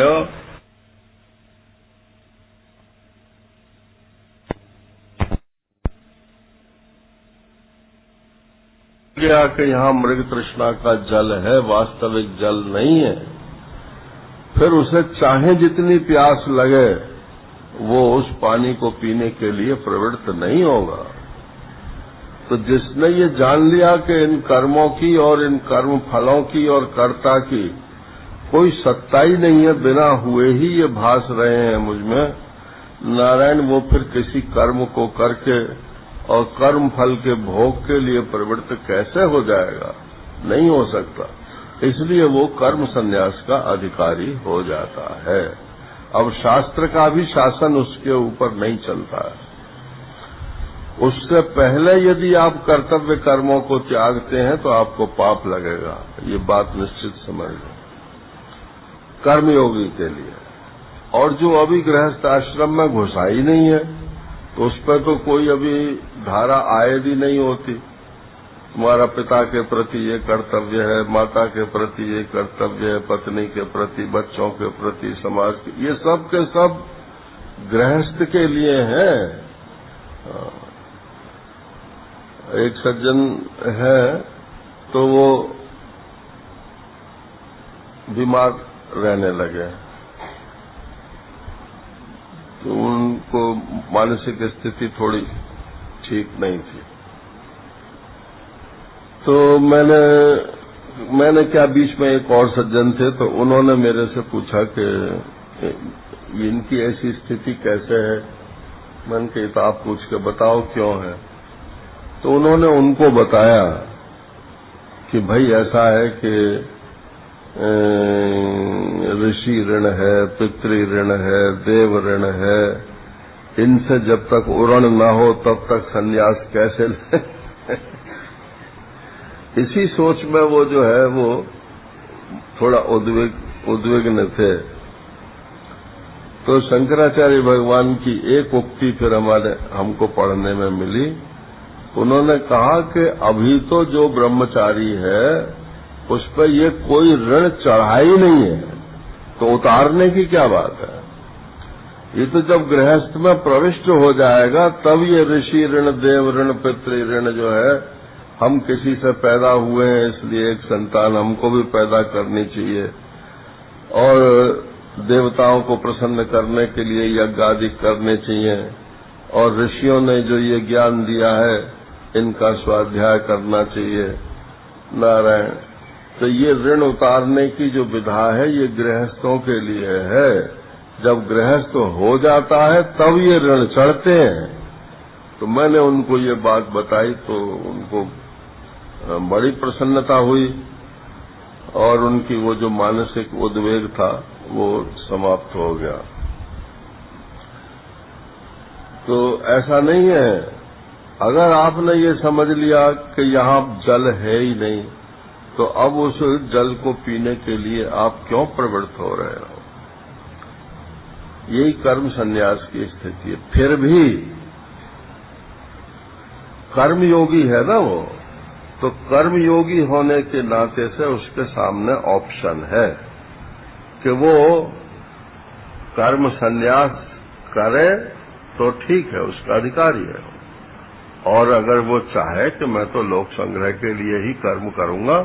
क्या कि यहाँ मृग तृष्णा का जल है, वास्तविक जल नहीं है। फिर उसे चाहे जितनी प्यास लगे वो उस पानी को पीने के लिए प्रवृत्त नहीं होगा। तो जिसने ये जान लिया कि इन कर्मों की और इन कर्म फलों की और कर्ता की कोई सत्ता ही नहीं है, बिना हुए ही ये भास रहे हैं मुझ में, नारायण, वो फिर किसी कर्म को करके और कर्म फल के भोग के लिए प्रवृत्त कैसे हो जाएगा? नहीं हो सकता। इसलिए वो कर्म संन्यास का अधिकारी हो जाता है। अब शास्त्र का भी शासन उसके ऊपर नहीं चलता है। उससे पहले यदि आप कर्तव्य कर्मों को त्यागते हैं तो आपको पाप लगेगा, ये बात निश्चित समझ लो, कर्मयोगी के लिए। और जो अभी गृहस्थ आश्रम में घुसा ही नहीं है तो उस पर तो कोई अभी धारा आयद ही नहीं होती। तुम्हारा पिता के प्रति ये कर्तव्य है, माता के प्रति ये कर्तव्य है, पत्नी के प्रति, बच्चों के प्रति, समाज के, ये सब के सब गृहस्थ के लिए हैं। एक सज्जन है तो वो बीमार रहने लगे, तो उनको मानसिक स्थिति थोड़ी ठीक नहीं थी। तो मैंने मैंने क्या, बीच में एक और सज्जन थे तो उन्होंने मेरे से पूछा कि इनकी ऐसी स्थिति कैसे है। मैंने कहा तो आप पूछ के बताओ क्यों है। तो उन्होंने उनको बताया कि भाई ऐसा है कि ऋषि ऋण है, पितृ ऋण है, देव ऋण है, इनसे जब तक उरण न हो तब तक संन्यास कैसे ले। इसी सोच में वो जो है वो थोड़ा उद्विग्न थे। तो शंकराचार्य भगवान की एक उक्ति फिर हमको पढ़ने में मिली। उन्होंने कहा कि अभी तो जो ब्रह्मचारी है उस पर ये कोई ऋण चढ़ा ही नहीं है, तो उतारने की क्या बात है। ये तो जब गृहस्थ में प्रविष्ट हो जाएगा तब ये ऋषि ऋण, देव ऋण, पितृ ऋण जो है, हम किसी से पैदा हुए हैं इसलिए एक संतान हमको भी पैदा करनी चाहिए, और देवताओं को प्रसन्न करने के लिए यज्ञ आदि करने चाहिए, और ऋषियों ने जो ये ज्ञान दिया है इनका स्वाध्याय करना चाहिए। नारायण, तो ये ऋण उतारने की जो विधा है ये गृहस्थों के लिए है। जब गृहस्थ हो जाता है तब ये ऋण चढ़ते हैं। तो मैंने उनको ये बात बताई तो उनको बड़ी प्रसन्नता हुई और उनकी वो जो मानसिक उद्वेग था वो समाप्त हो गया। तो ऐसा नहीं है, अगर आपने ये समझ लिया कि यहाँ जल है ही नहीं तो अब उस जल को पीने के लिए आप क्यों प्रवृत्त हो रहे हो। यही कर्म संन्यास की स्थिति है। फिर भी कर्मयोगी है ना वो, तो कर्मयोगी होने के नाते से उसके सामने ऑप्शन है कि वो कर्म संन्यास करे तो ठीक है, उसका अधिकारी है। और अगर वो चाहे कि मैं तो लोक संग्रह के लिए ही कर्म करूंगा,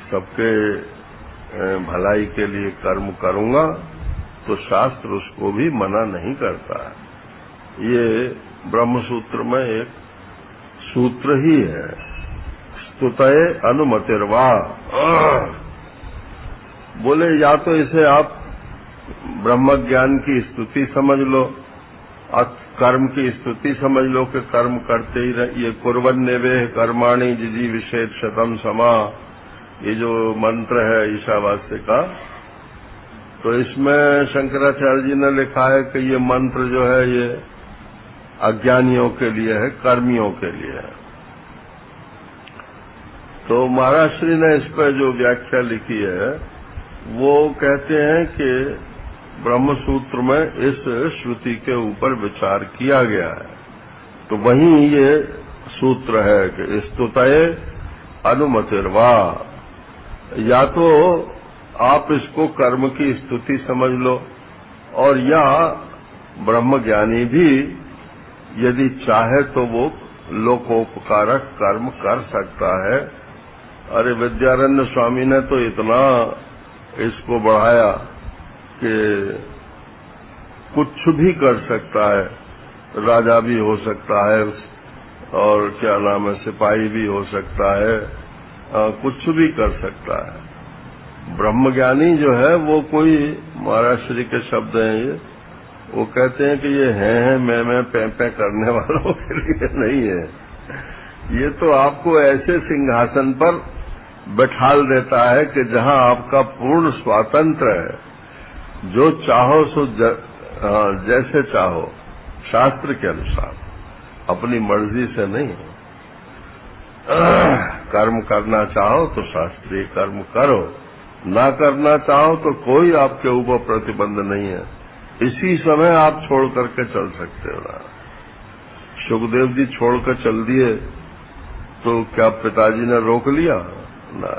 सबके भलाई के लिए कर्म करूंगा, तो शास्त्र उसको भी मना नहीं करता है। ये ब्रह्मसूत्र में एक सूत्र ही है, स्तुतये अनुमतिर्वा। बोले या तो इसे आप ब्रह्म ज्ञान की स्तुति समझ लो, कर्म की स्तुति समझ लो कि कर्म करते ही रहे। ये कुर्वन्नेवेह कर्माणि जिजीविषेत् शतम समा, ये जो मंत्र है ईशावास्य का, तो इसमें शंकराचार्य जी ने लिखा है कि ये मंत्र जो है ये अज्ञानियों के लिए है, कर्मियों के लिए है। तो महाराज श्री ने इस पर जो व्याख्या लिखी है वो कहते हैं कि ब्रह्मसूत्र में इस श्रुति के ऊपर विचार किया गया है। तो वहीं ये सूत्र है कि स्तुतये अनुमतिर्वा, या तो आप इसको कर्म की स्तुति समझ लो, और या ब्रह्मज्ञानी भी यदि चाहे तो वो लोकोपकारक कर्म कर सकता है। अरे विद्यारण्य स्वामी ने तो इतना इसको बढ़ाया कि कुछ भी कर सकता है, राजा भी हो सकता है और क्या नाम है सिपाही भी हो सकता है, कुछ भी कर सकता है। ब्रह्मज्ञानी जो है वो कोई, महाराज श्री के शब्द हैं ये, वो कहते हैं कि ये हैं मैं पे करने वालों के लिए नहीं है। ये तो आपको ऐसे सिंहासन पर बैठाल देता है कि जहां आपका पूर्ण स्वातंत्र है, जो चाहो सो जैसे चाहो, शास्त्र के अनुसार, अपनी मर्जी से नहीं। कर्म करना चाहो तो शास्त्रीय कर्म करो, ना करना चाहो तो कोई आपके ऊपर प्रतिबंध नहीं है। इसी समय आप छोड़ करके चल सकते हो ना। सुखदेव जी छोड़कर चल दिए तो क्या पिताजी ने रोक लिया ना।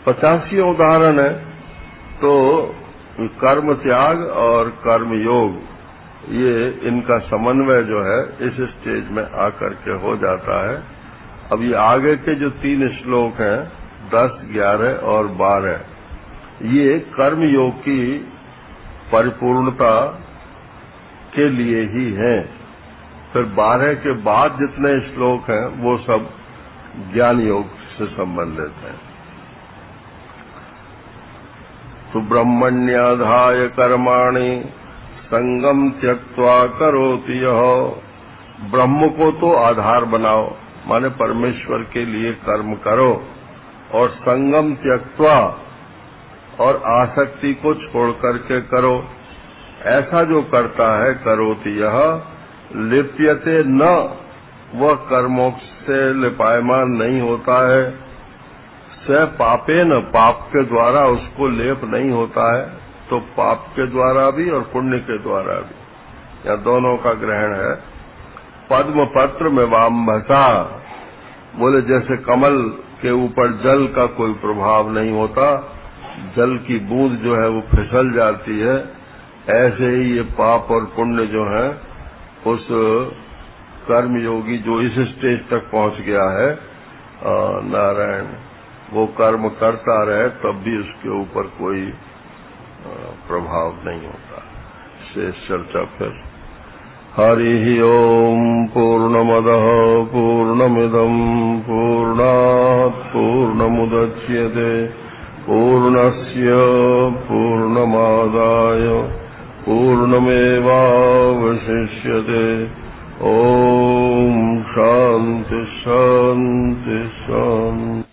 85 उदाहरण है। तो कर्म त्याग और कर्म योग, ये इनका समन्वय जो है इस स्टेज में आकर के हो जाता है। अब ये आगे के जो 3 श्लोक हैं 10, 11 और 12, ये कर्म योग की परिपूर्णता के लिए ही हैं। फिर 12 के बाद जितने श्लोक हैं वो सब ज्ञान योग से संबंधित है। तो ब्रह्मण्याधाय कर्माणि संगम त्यक्त्वा करोति यः। ब्रह्म को तो आधार बनाओ, माने परमेश्वर के लिए कर्म करो, और संगम त्यक्त्वा, और आसक्ति को छोड़ करके करो। ऐसा जो करता है करोति यः लिप्यते न, वह कर्मों से लिपायमान नहीं होता है। स पापेन, पाप के द्वारा उसको लेप नहीं होता है। तो पाप के द्वारा भी और पुण्य के द्वारा भी, या दोनों का ग्रहण है। पद्म पत्र में वाम्भसा, बोले जैसे कमल के ऊपर जल का कोई प्रभाव नहीं होता, जल की बूंद जो है वो फिसल जाती है, ऐसे ही ये पाप और पुण्य जो है, उस कर्मयोगी जो इस स्टेज तक पहुंच गया है नारायण, वो कर्म करता रहे तब भी उसके ऊपर कोई प्रभाव नहीं होता। शेष चर्चा फिर। हरि ओम पूर्णमदः पूर्णमिदं पूर्णात् पूर्णमुदच्यते पूर्णस्य पूर्णमादाय पूर्णमेवावशिष्यते। ओम शांति शांति शांति।